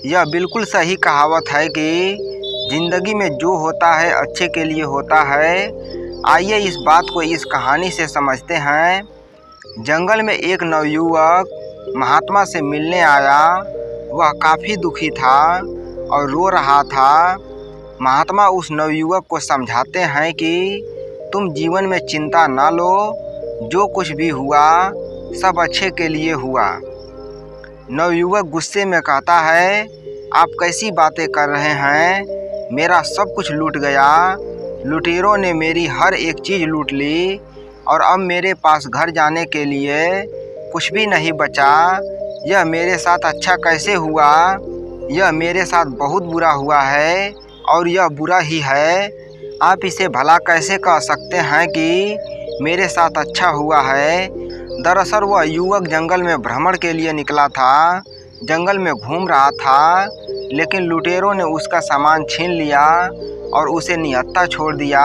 यह बिल्कुल सही कहावत है कि ज़िंदगी में जो होता है अच्छे के लिए होता है। आइए इस बात को इस कहानी से समझते हैं। जंगल में एक नवयुवक महात्मा से मिलने आया। वह काफ़ी दुखी था और रो रहा था। महात्मा उस नवयुवक को समझाते हैं कि तुम जीवन में चिंता ना लो, जो कुछ भी हुआ सब अच्छे के लिए हुआ। नवयुवक गुस्से में कहता है, आप कैसी बातें कर रहे हैं? मेरा सब कुछ लूट गया। लुटेरों ने मेरी हर एक चीज़ लूट ली और अब मेरे पास घर जाने के लिए कुछ भी नहीं बचा। यह मेरे साथ अच्छा कैसे हुआ? यह मेरे साथ बहुत बुरा हुआ है और यह बुरा ही है। आप इसे भला कैसे कह सकते हैं कि मेरे साथ अच्छा हुआ है? दरअसल वह युवक जंगल में भ्रमण के लिए निकला था। जंगल में घूम रहा था, लेकिन लुटेरों ने उसका सामान छीन लिया और उसे निहत्था छोड़ दिया।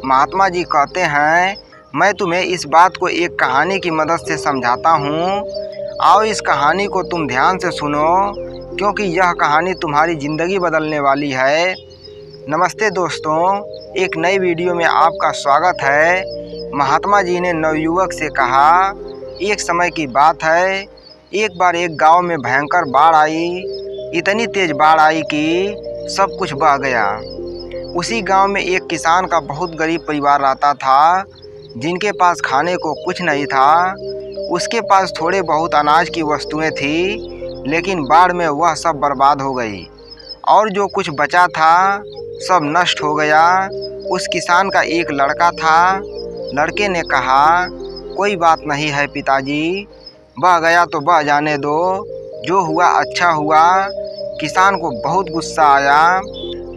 महात्मा जी कहते हैं, मैं तुम्हें इस बात को एक कहानी की मदद से समझाता हूँ। आओ इस कहानी को तुम ध्यान से सुनो, क्योंकि यह कहानी तुम्हारी ज़िंदगी बदलने वाली है। नमस्ते दोस्तों, एक नई वीडियो में आपका स्वागत है। महात्मा जी ने नवयुवक से कहा, एक समय की बात है, एक बार एक गांव में भयंकर बाढ़ आई। इतनी तेज बाढ़ आई कि सब कुछ बह गया। उसी गांव में एक किसान का बहुत गरीब परिवार रहता था, जिनके पास खाने को कुछ नहीं था। उसके पास थोड़े बहुत अनाज की वस्तुएं थी, लेकिन बाढ़ में वह सब बर्बाद हो गई और जो कुछ बचा था सब नष्ट हो गया। उस किसान का एक लड़का था। लड़के ने कहा, कोई बात नहीं है पिताजी, बह गया तो बह जाने दो, जो हुआ अच्छा हुआ। किसान को बहुत गुस्सा आया।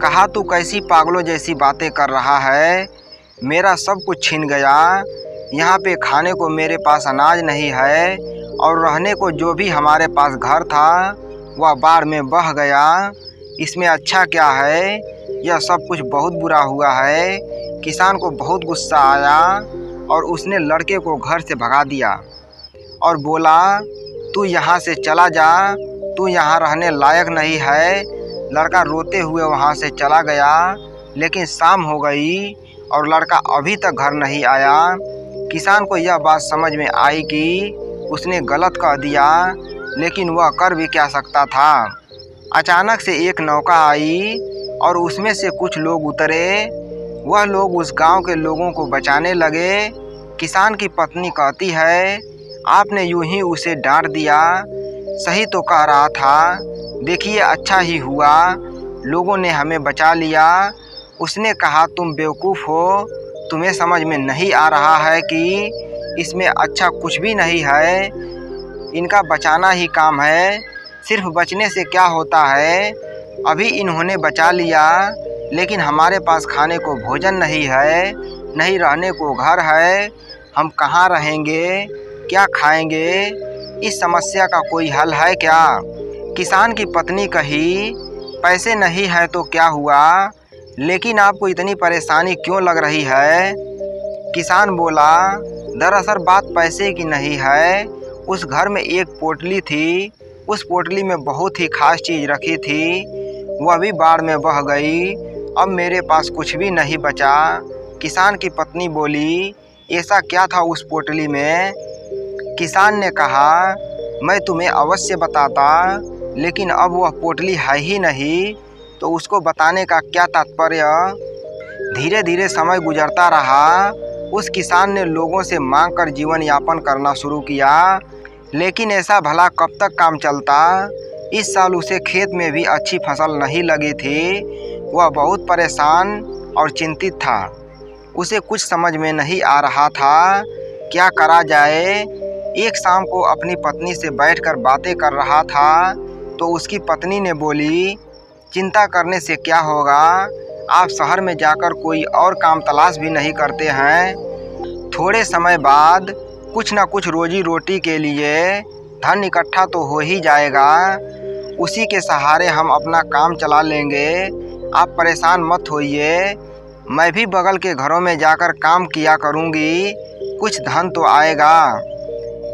कहा, तू कैसी पागलों जैसी बातें कर रहा है? मेरा सब कुछ छीन गया। यहाँ पे खाने को मेरे पास अनाज नहीं है और रहने को जो भी हमारे पास घर था वह बाढ़ में बह गया। इसमें अच्छा क्या है? यह सब कुछ बहुत बुरा हुआ है। किसान को बहुत गुस्सा आया और उसने लड़के को घर से भगा दिया और बोला, तू यहाँ से चला जा, तू यहाँ रहने लायक नहीं है। लड़का रोते हुए वहाँ से चला गया, लेकिन शाम हो गई और लड़का अभी तक घर नहीं आया। किसान को यह बात समझ में आई कि उसने गलत कह दिया, लेकिन वह कर भी क्या सकता था। अचानक से एक नौका आई और उसमें से कुछ लोग उतरे। वह लोग उस गांव के लोगों को बचाने लगे। किसान की पत्नी कहती है, आपने यूं ही उसे डांट दिया, सही तो कह रहा था। देखिए अच्छा ही हुआ, लोगों ने हमें बचा लिया। उसने कहा, तुम बेवकूफ़ हो, तुम्हें समझ में नहीं आ रहा है कि इसमें अच्छा कुछ भी नहीं है। इनका बचाना ही काम है। सिर्फ बचने से क्या होता है? अभी इन्होंने बचा लिया, लेकिन हमारे पास खाने को भोजन नहीं है, नहीं रहने को घर है। हम कहाँ रहेंगे? क्या खाएंगे? इस समस्या का कोई हल है क्या? किसान की पत्नी कही, पैसे नहीं है तो क्या हुआ, लेकिन आपको इतनी परेशानी क्यों लग रही है? किसान बोला, दरअसल बात पैसे की नहीं है। उस घर में एक पोटली थी। उस पोटली में बहुत ही खास चीज़ रखी थी, वह भी बाढ़ में बह गई। अब मेरे पास कुछ भी नहीं बचा। किसान की पत्नी बोली, ऐसा क्या था उस पोटली में? किसान ने कहा, मैं तुम्हें अवश्य बताता, लेकिन अब वह पोटली है ही नहीं, तो उसको बताने का क्या तात्पर्य। धीरे धीरे समय गुजरता रहा। उस किसान ने लोगों से मांग कर जीवन यापन करना शुरू किया, लेकिन ऐसा भला कब तक काम चलता। इस साल उसे खेत में भी अच्छी फसल नहीं लगी थी। वह बहुत परेशान और चिंतित था। उसे कुछ समझ में नहीं आ रहा था, क्या करा जाए। एक शाम को अपनी पत्नी से बैठकर बातें कर रहा था, तो उसकी पत्नी ने बोली, चिंता करने से क्या होगा, आप शहर में जाकर कोई और काम तलाश भी नहीं करते हैं। थोड़े समय बाद कुछ न कुछ रोजी रोटी के लिए धन इकट्ठा तो हो ही जाएगा। उसी के सहारे हम अपना काम चला लेंगे। आप परेशान मत होइए, मैं भी बगल के घरों में जाकर काम किया करूँगी, कुछ धन तो आएगा,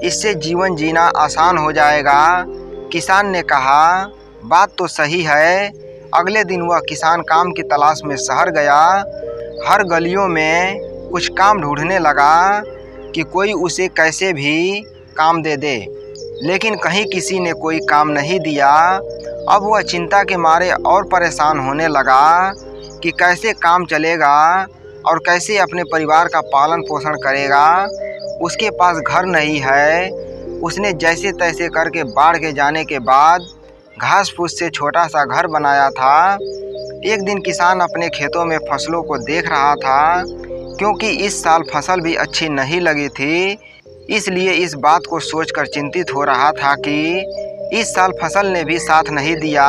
इससे जीवन जीना आसान हो जाएगा। किसान ने कहा, बात तो सही है। अगले दिन वह किसान काम की तलाश में शहर गया। हर गलियों में कुछ काम ढूंढने लगा कि कोई उसे कैसे भी काम दे दे, लेकिन कहीं किसी ने कोई काम नहीं दिया। अब वह चिंता के मारे और परेशान होने लगा कि कैसे काम चलेगा और कैसे अपने परिवार का पालन पोषण करेगा। उसके पास घर नहीं है। उसने जैसे तैसे करके बाढ़ के जाने के बाद घास फूस से छोटा सा घर बनाया था। एक दिन किसान अपने खेतों में फसलों को देख रहा था, क्योंकि इस साल फसल भी अच्छी नहीं लगी थी। इसलिए इस बात को सोचकर चिंतित हो रहा था कि इस साल फसल ने भी साथ नहीं दिया।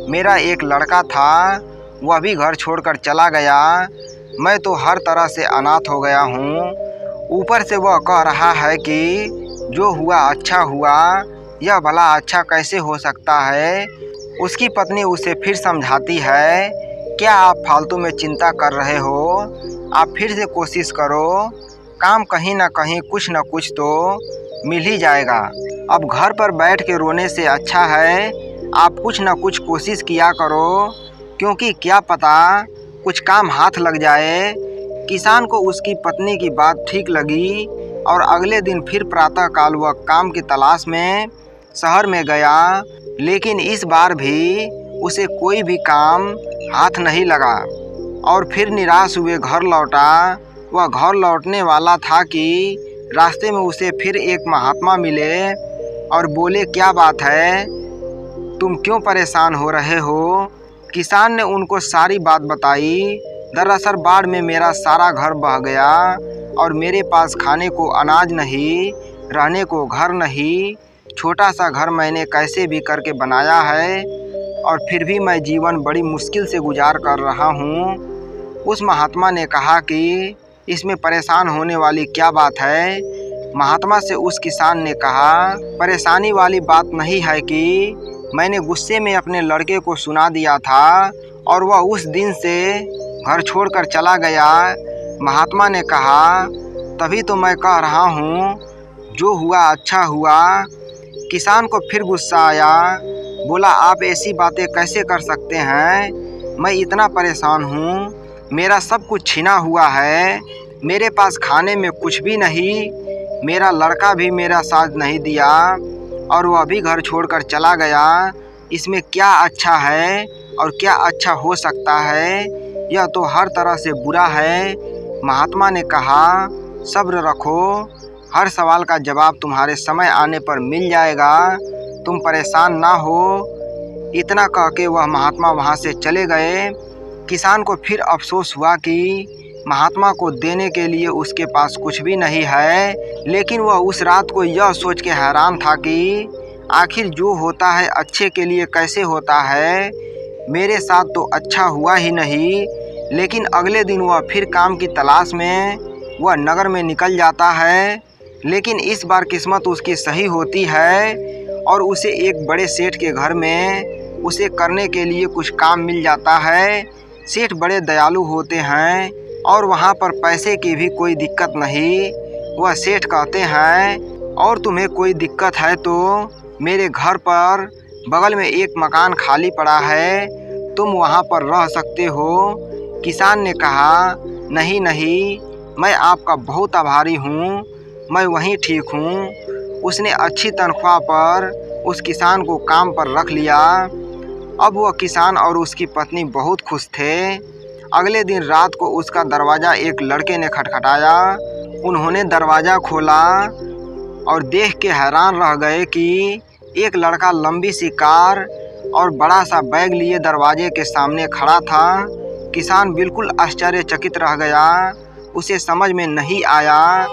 मेरा एक लड़का था, वह भी घर छोड़कर चला गया। मैं तो हर तरह से अनाथ हो गया हूँ। ऊपर से वह कह रहा है कि जो हुआ अच्छा हुआ। यह भला अच्छा कैसे हो सकता है? उसकी पत्नी उसे फिर समझाती है, क्या आप फालतू में चिंता कर रहे हो? आप फिर से कोशिश करो, काम कहीं ना कहीं कुछ न कुछ तो मिल ही जाएगा। अब घर पर बैठ के रोने से अच्छा है आप कुछ न कुछ कोशिश किया करो, क्योंकि क्या पता कुछ काम हाथ लग जाए। किसान को उसकी पत्नी की बात ठीक लगी और अगले दिन फिर प्रातःकाल वह काम की तलाश में शहर में गया, लेकिन इस बार भी उसे कोई भी काम हाथ नहीं लगा और फिर निराश हुए घर लौटा। वह घर लौटने वाला था कि रास्ते में उसे फिर एक महात्मा मिले और बोले, क्या बात है, तुम क्यों परेशान हो रहे हो? किसान ने उनको सारी बात बताई। दरअसल बाढ़ में मेरा सारा घर बह गया और मेरे पास खाने को अनाज नहीं, रहने को घर नहीं। छोटा सा घर मैंने कैसे भी करके बनाया है और फिर भी मैं जीवन बड़ी मुश्किल से गुजार कर रहा हूँ। उस महात्मा ने कहा कि इसमें परेशान होने वाली क्या बात है? महात्मा से उस किसान ने कहा, परेशानी वाली बात नहीं है कि मैंने गुस्से में अपने लड़के को सुना दिया था और वह उस दिन से घर छोड़कर चला गया। महात्मा ने कहा, तभी तो मैं कह रहा हूँ जो हुआ अच्छा हुआ। किसान को फिर गुस्सा आया, बोला, आप ऐसी बातें कैसे कर सकते हैं? मैं इतना परेशान हूँ, मेरा सब कुछ छिना हुआ है, मेरे पास खाने में कुछ भी नहीं, मेरा लड़का भी मेरा साथ नहीं दिया और वह भी घर छोड़कर चला गया। इसमें क्या अच्छा है और क्या अच्छा हो सकता है? यह तो हर तरह से बुरा है। महात्मा ने कहा, सब्र रखो, हर सवाल का जवाब तुम्हारे समय आने पर मिल जाएगा, तुम परेशान ना हो। इतना कह के वह महात्मा वहाँ से चले गए। किसान को फिर अफसोस हुआ कि महात्मा को देने के लिए उसके पास कुछ भी नहीं है, लेकिन वह उस रात को यह सोच के हैरान था कि आखिर जो होता है अच्छे के लिए कैसे होता है। मेरे साथ तो अच्छा हुआ ही नहीं। लेकिन अगले दिन वह फिर काम की तलाश में वह नगर में निकल जाता है, लेकिन इस बार किस्मत उसकी सही होती है और उसे एक बड़े सेठ के घर में उसे करने के लिए कुछ काम मिल जाता है। सेठ बड़े दयालु होते हैं और वहाँ पर पैसे की भी कोई दिक्कत नहीं। वह सेठ कहते हैं, और तुम्हें कोई दिक्कत है तो मेरे घर पर बगल में एक मकान खाली पड़ा है, तुम वहाँ पर रह सकते हो। किसान ने कहा, नहीं नहीं, मैं आपका बहुत आभारी हूँ, मैं वहीं ठीक हूँ। उसने अच्छी तनख्वाह पर उस किसान को काम पर रख लिया। अब वह किसान और उसकी पत्नी बहुत खुश थे। अगले दिन रात को उसका दरवाज़ा एक लड़के ने खटखटाया। उन्होंने दरवाज़ा खोला और देख के हैरान रह गए कि एक लड़का लंबी सी कार और बड़ा सा बैग लिए दरवाजे के सामने खड़ा था। किसान बिल्कुल आश्चर्यचकित रह गया, उसे समझ में नहीं आया।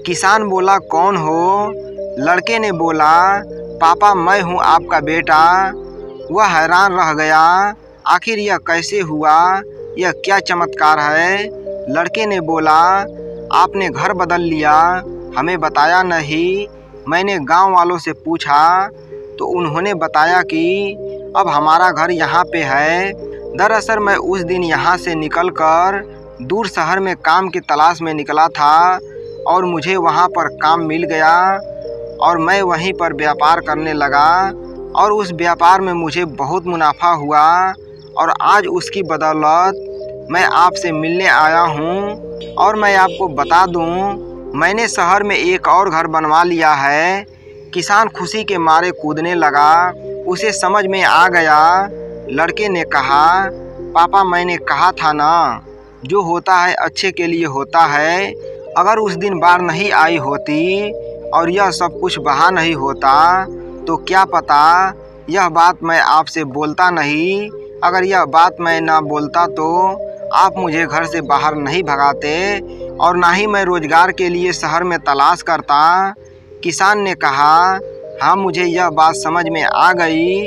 किसान बोला, कौन हो? लड़के ने बोला, पापा मैं हूँ आपका बेटा। वह हैरान रह गया, आखिर यह कैसे हुआ, यह क्या चमत्कार है? लड़के ने बोला, आपने घर बदल लिया, हमें बताया नहीं। मैंने गांव वालों से पूछा तो उन्होंने बताया कि अब हमारा घर यहाँ पे है। दरअसल मैं उस दिन यहाँ से निकलकर दूर शहर में काम की तलाश में निकला था और मुझे वहाँ पर काम मिल गया और मैं वहीं पर व्यापार करने लगा। और उस व्यापार में मुझे बहुत मुनाफा हुआ और आज उसकी बदौलत मैं आपसे मिलने आया हूँ। और मैं आपको बता दूँ, मैंने शहर में एक और घर बनवा लिया है। किसान खुशी के मारे कूदने लगा। उसे समझ में आ गया। लड़के ने कहा, पापा मैंने कहा था ना, जो होता है अच्छे के लिए होता है। अगर उस दिन बाढ़ नहीं आई होती और यह सब कुछ बहा नहीं होता तो क्या पता यह बात मैं आपसे बोलता नहीं। अगर यह बात मैं ना बोलता तो आप मुझे घर से बाहर नहीं भगाते और ना ही मैं रोजगार के लिए शहर में तलाश करता। किसान ने कहा, हाँ मुझे यह बात समझ में आ गई।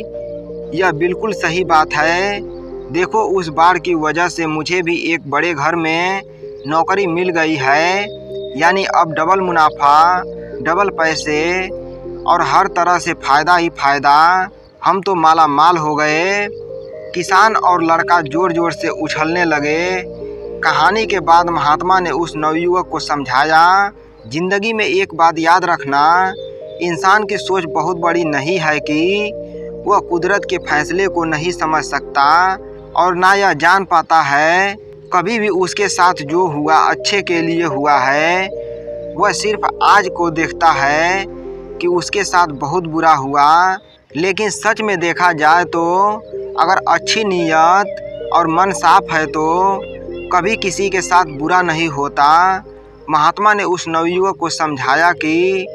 यह बिल्कुल सही बात है। देखो उस बाढ़ की वजह से मुझे भी एक बड़े घर में नौकरी मिल गई है। यानी अब डबल मुनाफा, डबल पैसे और हर तरह से फ़ायदा ही फ़ायदा। हम तो माला माल हो गए। किसान और लड़का ज़ोर ज़ोर से उछलने लगे। कहानी के बाद महात्मा ने उस नवयुवक को समझाया, ज़िंदगी में एक बात याद रखना, इंसान की सोच बहुत बड़ी नहीं है कि वह कुदरत के फैसले को नहीं समझ सकता और ना यह जान पाता है कभी भी उसके साथ जो हुआ अच्छे के लिए हुआ है। वह सिर्फ आज को देखता है कि उसके साथ बहुत बुरा हुआ। लेकिन सच में देखा जाए तो अगर अच्छी नीयत और मन साफ है तो कभी किसी के साथ बुरा नहीं होता। महात्मा ने उस नवयुवक को समझाया कि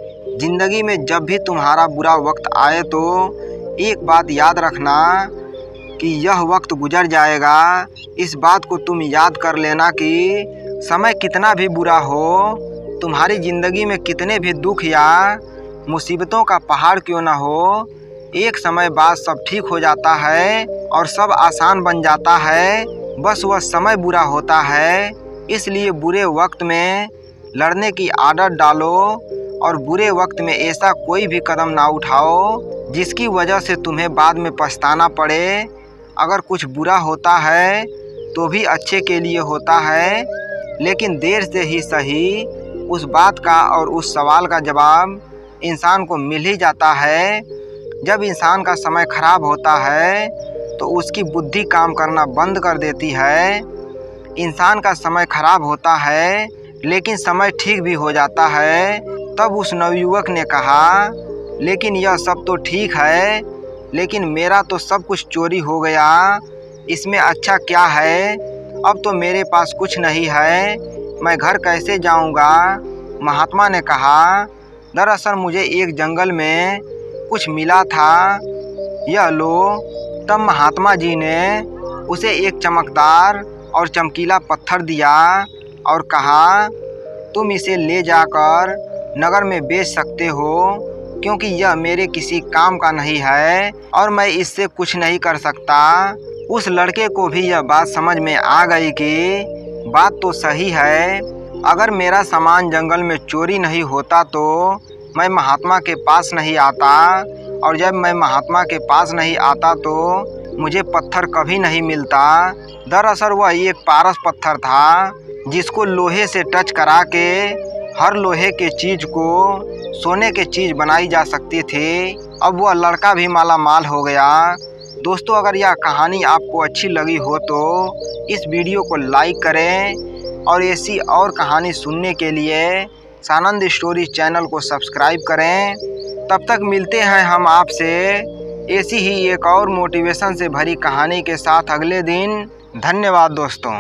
ज़िंदगी में जब भी तुम्हारा बुरा वक्त आए तो एक बात याद रखना कि यह वक्त गुजर जाएगा। इस बात को तुम याद कर लेना कि समय कितना भी बुरा हो, तुम्हारी ज़िंदगी में कितने भी दुख या मुसीबतों का पहाड़ क्यों ना हो, एक समय बाद सब ठीक हो जाता है और सब आसान बन जाता है। बस वह समय बुरा होता है। इसलिए बुरे वक्त में लड़ने की आदत डालो और बुरे वक्त में ऐसा कोई भी कदम ना उठाओ जिसकी वजह से तुम्हें बाद में पछताना पड़े। अगर कुछ बुरा होता है तो भी अच्छे के लिए होता है, लेकिन देर से ही सही उस बात का और उस सवाल का जवाब इंसान को मिल ही जाता है। जब इंसान का समय खराब होता है तो उसकी बुद्धि काम करना बंद कर देती है। इंसान का समय खराब होता है लेकिन समय ठीक भी हो जाता है। तब उस नवयुवक ने कहा, लेकिन यह सब तो ठीक है, लेकिन मेरा तो सब कुछ चोरी हो गया। इसमें अच्छा क्या है? अब तो मेरे पास कुछ नहीं है, मैं घर कैसे जाऊंगा? महात्मा ने कहा, दरअसल मुझे एक जंगल में कुछ मिला था, यह लो। तब महात्मा जी ने उसे एक चमकदार और चमकीला पत्थर दिया और कहा, तुम इसे ले जाकर नगर में बेच सकते हो, क्योंकि यह मेरे किसी काम का नहीं है और मैं इससे कुछ नहीं कर सकता। उस लड़के को भी यह बात समझ में आ गई कि बात तो सही है। अगर मेरा सामान जंगल में चोरी नहीं होता तो मैं महात्मा के पास नहीं आता, और जब मैं महात्मा के पास नहीं आता तो मुझे पत्थर कभी नहीं मिलता। दरअसल वह एक पारस पत्थर था जिसको लोहे से टच करा के हर लोहे के चीज़ को सोने के चीज़ बनाई जा सकती थी। अब वह लड़का भी माला माल हो गया। दोस्तों, अगर यह कहानी आपको अच्छी लगी हो तो इस वीडियो को लाइक करें और ऐसी और कहानी सुनने के लिए सानंद स्टोरी चैनल को सब्सक्राइब करें। तब तक मिलते हैं हम आपसे ऐसी ही एक और मोटिवेशन से भरी कहानी के साथ अगले दिन। धन्यवाद दोस्तों।